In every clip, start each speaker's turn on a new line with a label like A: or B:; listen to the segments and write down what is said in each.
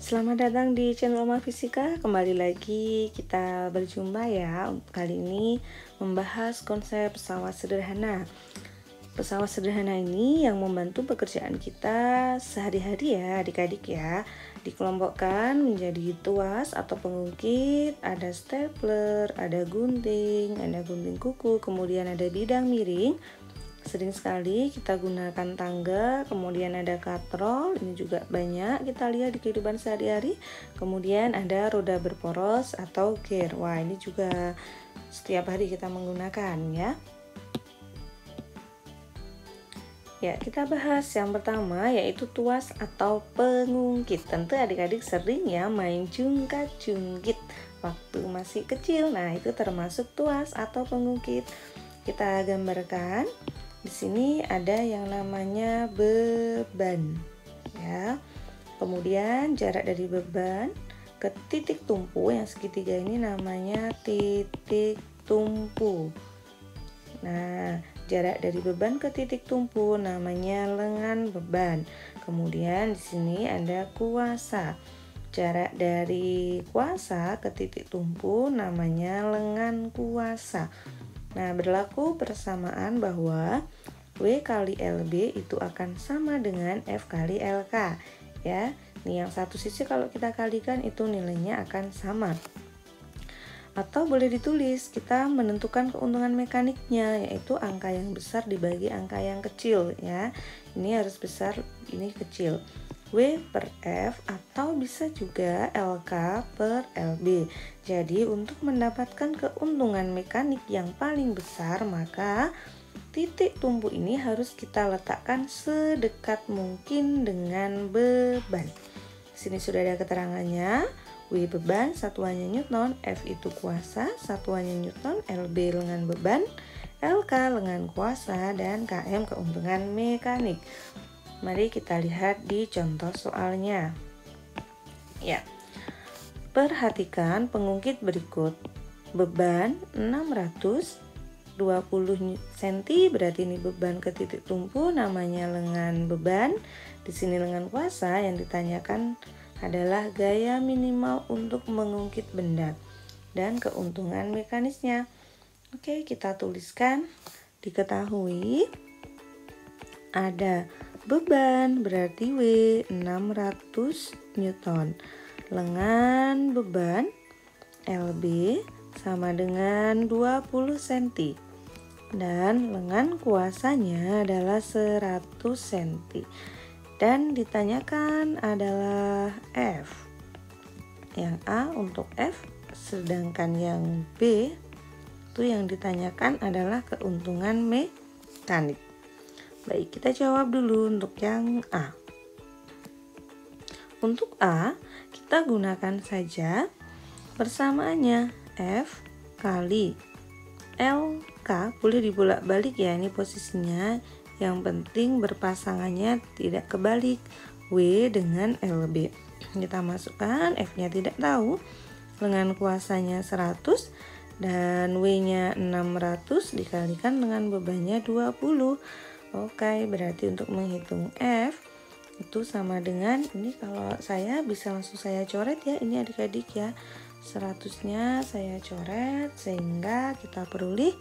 A: Selamat datang di channel Oma Fisika. Kembali lagi kita berjumpa ya. Kali ini membahas konsep pesawat sederhana. Pesawat sederhana ini yang membantu pekerjaan kita sehari-hari ya adik-adik ya. Dikelompokkan menjadi tuas atau pengungkit, ada stapler, ada gunting kuku, kemudian ada bidang miring. Sering sekali kita gunakan tangga, kemudian ada katrol, ini juga banyak kita lihat di kehidupan sehari-hari. Kemudian ada roda berporos atau gear. Wah, ini juga setiap hari kita menggunakan ya. Ya, kita bahas yang pertama yaitu tuas atau pengungkit. Tentu adik-adik sering ya main jungkat-jungkit waktu masih kecil. Nah, itu termasuk tuas atau pengungkit. Kita gambarkan. Di sini ada yang namanya beban ya. Kemudian jarak dari beban ke titik tumpu yang segitiga ini namanya titik tumpu. Nah, jarak dari beban ke titik tumpu namanya lengan beban. Kemudian di sini ada kuasa. Jarak dari kuasa ke titik tumpu namanya lengan kuasa. Nah, berlaku persamaan bahwa W kali LB itu akan sama dengan F kali LK ya. Nih yang satu sisi kalau kita kalikan itu nilainya akan sama. Atau boleh ditulis, kita menentukan keuntungan mekaniknya yaitu angka yang besar dibagi angka yang kecil ya. Ini harus besar, ini kecil. W per F atau bisa juga LK per LB. Jadi untuk mendapatkan keuntungan mekanik yang paling besar maka titik tumpu ini harus kita letakkan sedekat mungkin dengan beban. Sini sudah ada keterangannya. W beban, satuannya Newton, F itu kuasa, satuannya Newton, LB lengan beban, LK lengan kuasa, dan KM keuntungan mekanik. Mari kita lihat di contoh soalnya. Ya. Perhatikan pengungkit berikut. Beban 620 cm, berarti ini beban ke titik tumpu namanya lengan beban. Di sini lengan kuasa, yang ditanyakan adalah gaya minimal untuk mengungkit benda dan keuntungan mekanisnya. Oke, kita tuliskan. Diketahui ada beban berarti W 600 Newton. Lengan beban LB sama dengan 20 cm. Dan lengan kuasanya adalah 100 cm. Dan ditanyakan adalah F. Yang A untuk F, sedangkan yang B itu yang ditanyakan adalah keuntungan mekanik. Baik, kita jawab dulu untuk yang A. Untuk A, kita gunakan saja persamaannya F kali LK, boleh dibolak-balik ya, ini posisinya. Yang penting berpasangannya tidak kebalik, W dengan LB. Kita masukkan, F-nya tidak tahu, lengan kuasanya 100 dan W-nya 600 dikalikan dengan bebannya 20. Oke, berarti untuk menghitung F itu sama dengan, ini kalau saya bisa langsung saya coret ya, ini adik-adik ya, 100-nya saya coret sehingga kita peroleh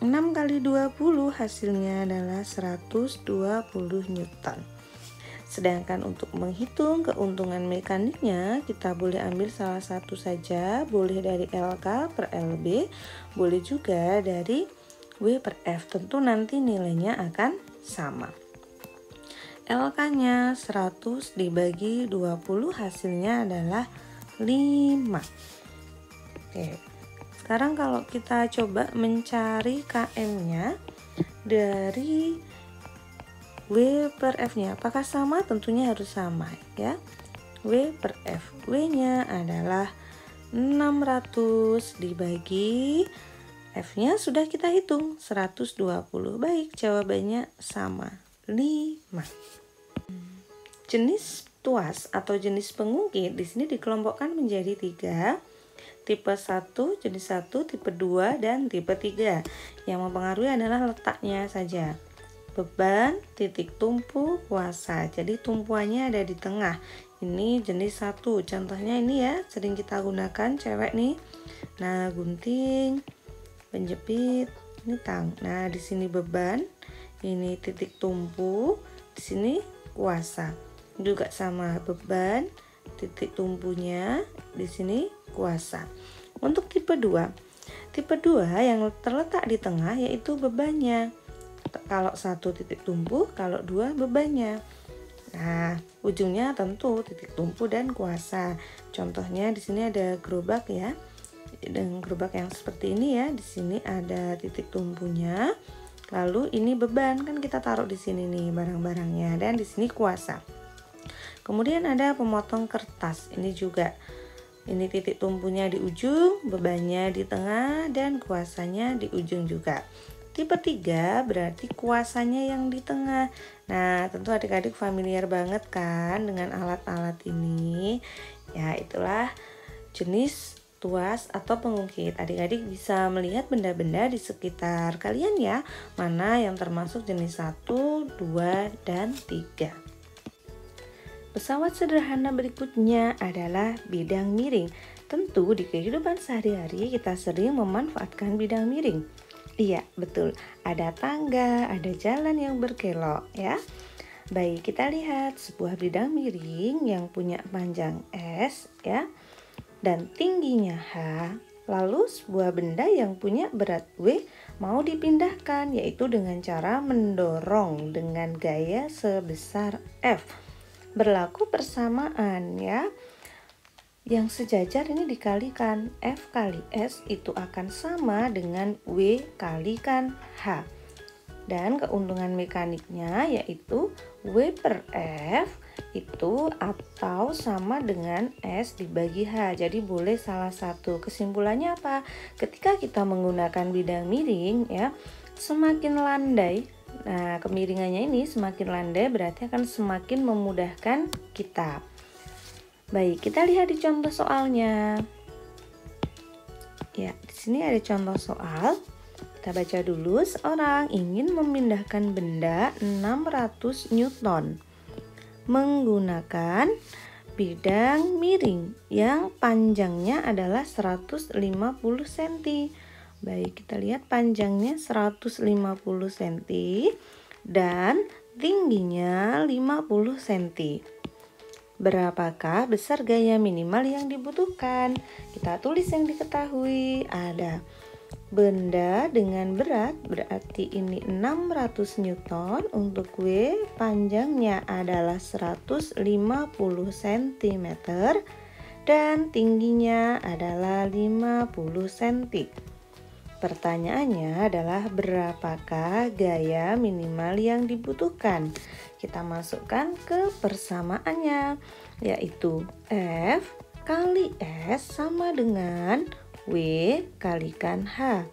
A: 6 kali 20 hasilnya adalah 120 Newton. Sedangkan untuk menghitung keuntungan mekaniknya kita boleh ambil salah satu saja, boleh dari LK per LB, boleh juga dari W per F, tentu nanti nilainya akan sama. LK-nya 100 dibagi 20 hasilnya adalah 5. Oke. Sekarang kalau kita coba mencari KM-nya dari W per F-nya, apakah sama? Tentunya harus sama ya. W per F, W-nya adalah 600 dibagi F-nya sudah kita hitung 120. Baik, jawabannya sama, 5. Jenis tuas atau jenis pengungkit di sini dikelompokkan menjadi 3. Tipe 1, jenis 1, tipe 2, dan tipe 3. Yang mempengaruhi adalah letaknya saja. Beban, titik tumpu, kuasa. Jadi tumpuannya ada di tengah. Ini jenis 1. Contohnya ini ya, sering kita gunakan cewek nih. Nah, gunting, penjepit, ini tang. Nah, di sini beban, ini titik tumpu, di sini kuasa. Juga sama, beban, titik tumpunya, di sini kuasa. Untuk tipe 2. Tipe 2 yang terletak di tengah yaitu bebannya. Kalau 1 titik tumpu, kalau 2 bebannya. Nah, ujungnya tentu titik tumpu dan kuasa. Contohnya di sini ada gerobak ya. Dan gerobak yang seperti ini ya. Di sini ada titik tumpunya. Lalu ini beban, kan kita taruh di sini nih barang-barangnya, dan di sini kuasa. Kemudian ada pemotong kertas. Ini juga. Ini titik tumpunya di ujung, bebannya di tengah, dan kuasanya di ujung juga. Tipe 3 berarti kuasanya yang di tengah. Nah, tentu adik-adik familiar banget kan dengan alat-alat ini. Ya, itulah jenis tuas atau pengungkit. Adik-adik bisa melihat benda-benda di sekitar kalian ya, mana yang termasuk jenis 1, 2, dan 3. Pesawat sederhana berikutnya adalah bidang miring. Tentu di kehidupan sehari-hari kita sering memanfaatkan bidang miring. Iya, betul. Ada tangga, ada jalan yang berkelok ya. Baik, kita lihat sebuah bidang miring yang punya panjang S ya dan tingginya H. Lalu sebuah benda yang punya berat W mau dipindahkan, yaitu dengan cara mendorong dengan gaya sebesar F. Berlaku persamaan ya. Yang sejajar ini dikalikan, F kali S itu akan sama dengan W kalikan H. Dan keuntungan mekaniknya yaitu W per F itu atau sama dengan S dibagi H. Jadi boleh salah satu. Kesimpulannya apa? Ketika kita menggunakan bidang miring ya, semakin landai. Nah, kemiringannya ini semakin landai berarti akan semakin memudahkan kita. Baik, kita lihat di contoh soalnya. Ya, di sini ada contoh soal. Kita baca dulu. Seorang ingin memindahkan benda 600 Newton menggunakan bidang miring yang panjangnya adalah 150 cm. Baik, kita lihat panjangnya 150 cm dan tingginya 50 cm. Berapakah besar gaya minimal yang dibutuhkan? Kita tulis yang diketahui. Ada benda dengan berat, berarti ini 600 Newton. Untuk W, panjangnya adalah 150 cm dan tingginya adalah 50 cm. Pertanyaannya adalah berapakah gaya minimal yang dibutuhkan? Kita masukkan ke persamaannya, yaitu F kali S sama dengan W kalikan H.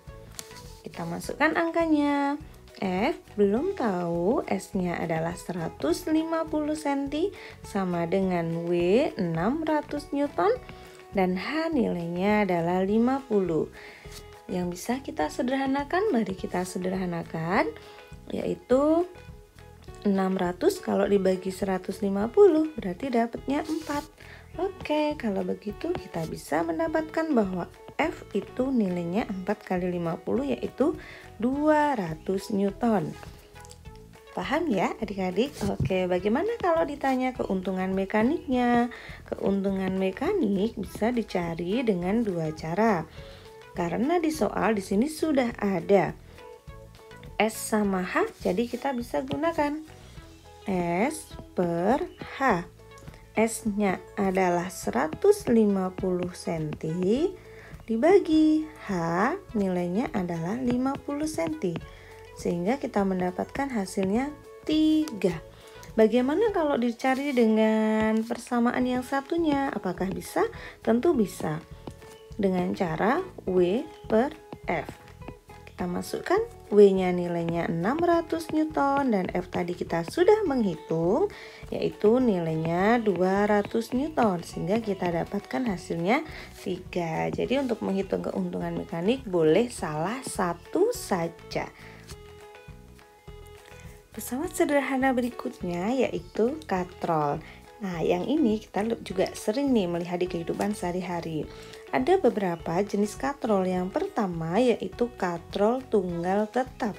A: Kita masukkan angkanya. F belum tahu, S-nya adalah 150 cm sama dengan W 600 Newton dan H nilainya adalah 50. Yang bisa kita sederhanakan, mari kita sederhanakan, yaitu 600 kalau dibagi 150 berarti dapatnya 4. Oke, kalau begitu kita bisa mendapatkan bahwa F itu nilainya 4 kali 50 yaitu 200 Newton. Paham ya adik-adik? Oke, bagaimana kalau ditanya keuntungan mekaniknya? Keuntungan mekanik bisa dicari dengan 2 cara. Karena di soal di sini sudah ada S sama H, jadi kita bisa gunakan S per H. S-nya adalah 150 cm dibagi H nilainya adalah 50 cm. Sehingga kita mendapatkan hasilnya 3. Bagaimana kalau dicari dengan persamaan yang satunya? Apakah bisa? Tentu bisa. Dengan cara W per F. Kita masukkan W-nya nilainya 600 Newton dan F tadi kita sudah menghitung yaitu nilainya 200 Newton sehingga kita dapatkan hasilnya 3. Jadi untuk menghitung keuntungan mekanik boleh salah satu saja. Pesawat sederhana berikutnya yaitu katrol. Nah, yang ini kita juga sering nih melihat di kehidupan sehari-hari. Ada beberapa jenis katrol. Yang pertama yaitu katrol tunggal tetap,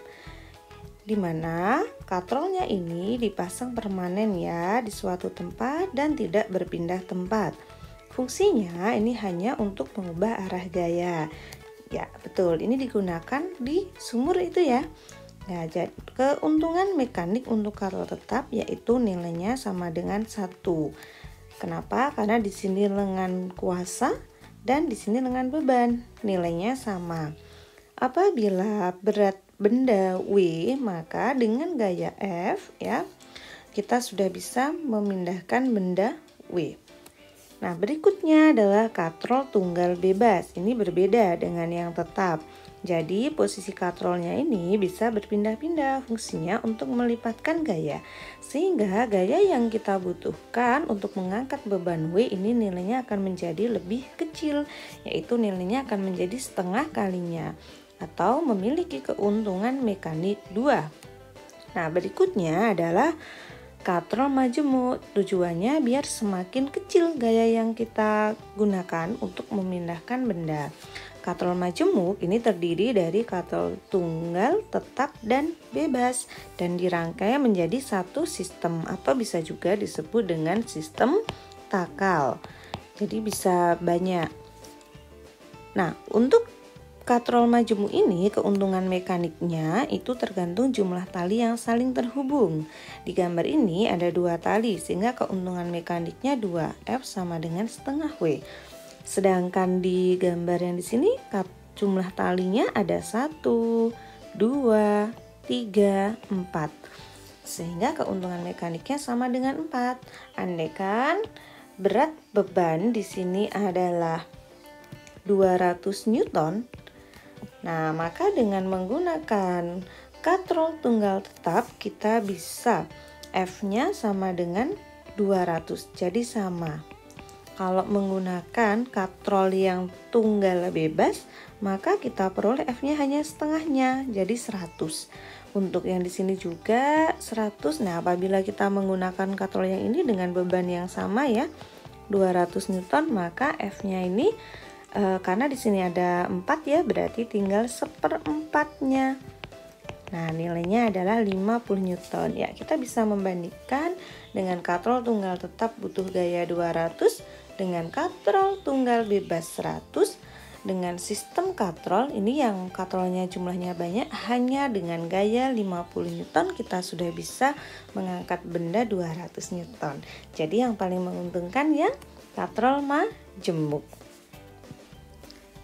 A: di mana katrolnya ini dipasang permanen ya di suatu tempat dan tidak berpindah tempat. Fungsinya ini hanya untuk mengubah arah gaya. Ya, betul. Ini digunakan di sumur itu ya. Nah, jadi keuntungan mekanik untuk katrol tetap yaitu nilainya sama dengan 1. Kenapa? Karena di sini lengan kuasa dan di sini lengan beban. Nilainya sama. Apabila berat benda W, maka dengan gaya F ya, kita sudah bisa memindahkan benda W. Nah, berikutnya adalah katrol tunggal bebas. Ini berbeda dengan yang tetap. Jadi posisi katrolnya ini bisa berpindah-pindah, fungsinya untuk melipatkan gaya. Sehingga gaya yang kita butuhkan untuk mengangkat beban W ini nilainya akan menjadi lebih kecil, yaitu nilainya akan menjadi setengah kalinya atau memiliki keuntungan mekanik 2. Nah, berikutnya adalah katrol majemuk. Tujuannya biar semakin kecil gaya yang kita gunakan untuk memindahkan benda. Katrol majemuk ini terdiri dari katrol tunggal, tetap, dan bebas dan dirangkai menjadi satu sistem atau bisa juga disebut dengan sistem takal. Jadi bisa banyak. Nah, untuk katrol majemuk ini keuntungan mekaniknya itu tergantung jumlah tali yang saling terhubung. Di gambar ini ada 2 tali sehingga keuntungan mekaniknya 2, F sama dengan setengah W. Sedangkan di gambar yang di sini jumlah talinya ada 1, 2, 3, 4. Sehingga keuntungan mekaniknya sama dengan 4. Andaikan berat beban di sini adalah 200 Newton. Nah, maka dengan menggunakan katrol tunggal tetap kita bisa F-nya sama dengan 200. Jadi sama. Kalau menggunakan katrol yang tunggal bebas, maka kita peroleh F-nya hanya setengahnya, jadi 100. Untuk yang di sini juga 100. Nah, apabila kita menggunakan katrol yang ini dengan beban yang sama ya, 200 Newton, maka F-nya ini karena di sini ada 4 ya, berarti tinggal 1/4-nya. Nah, nilainya adalah 50 Newton. Ya, kita bisa membandingkan dengan katrol tunggal tetap butuh gaya 200 dengan katrol tunggal bebas 100 dengan sistem katrol ini yang katrolnya jumlahnya banyak, hanya dengan gaya 50 Newton kita sudah bisa mengangkat benda 200 Newton. Jadi yang paling menguntungkan ya katrol majemuk.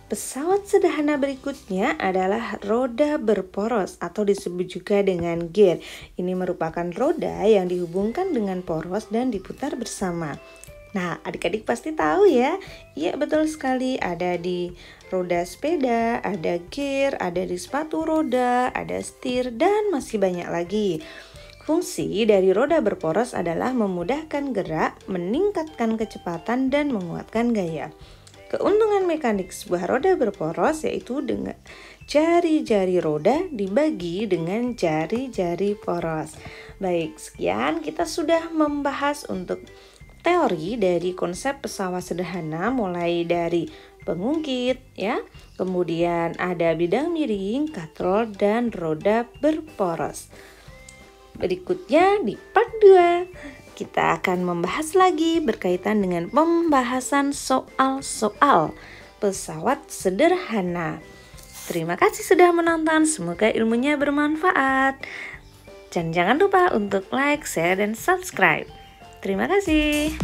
A: Pesawat sederhana berikutnya adalah roda berporos atau disebut juga dengan gear. Ini merupakan roda yang dihubungkan dengan poros dan diputar bersama. Nah, adik-adik pasti tahu ya. Iya, betul sekali. Ada di roda sepeda, ada gear, ada di sepatu roda, ada setir, dan masih banyak lagi. Fungsi dari roda berporos adalah memudahkan gerak, meningkatkan kecepatan, dan menguatkan gaya. Keuntungan mekanik sebuah roda berporos yaitu dengan jari-jari roda dibagi dengan jari-jari poros. Baik, sekian kita sudah membahas untuk teori dari konsep pesawat sederhana mulai dari pengungkit ya, kemudian ada bidang miring, katrol, dan roda berporos. Berikutnya di part 2 kita akan membahas lagi berkaitan dengan pembahasan soal-soal pesawat sederhana. Terima kasih sudah menonton, semoga ilmunya bermanfaat. Dan jangan lupa untuk like, share, dan subscribe. Terima kasih.